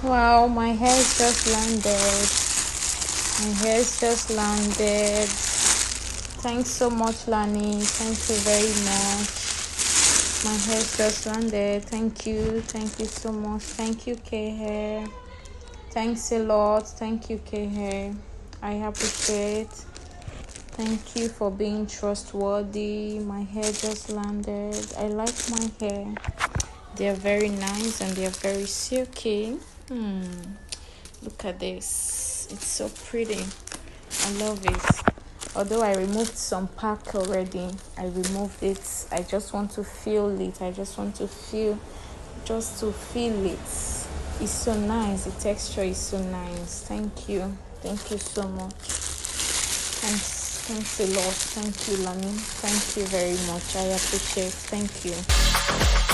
Wow, my hair's just landed. My hair's just landed. Thanks so much, Lani. Thank you very much. My hair's just landed. Thank you. Thank you so much. Thank you, K Hair. Thanks a lot. Thank you, K Hair. I appreciate. Thank you for being trustworthy. My hair just landed. I like my hair. They're very nice and they're very silky. Look at this. It's so pretty. I love it. Although I removed some pack already, I removed it. I just want to feel it. I just want to feel, just to feel it. It's so nice. The texture is so nice. Thank you. Thank you so much. Thanks a lot. Thank you, Lani. Thank you very much. I appreciate. Thank you.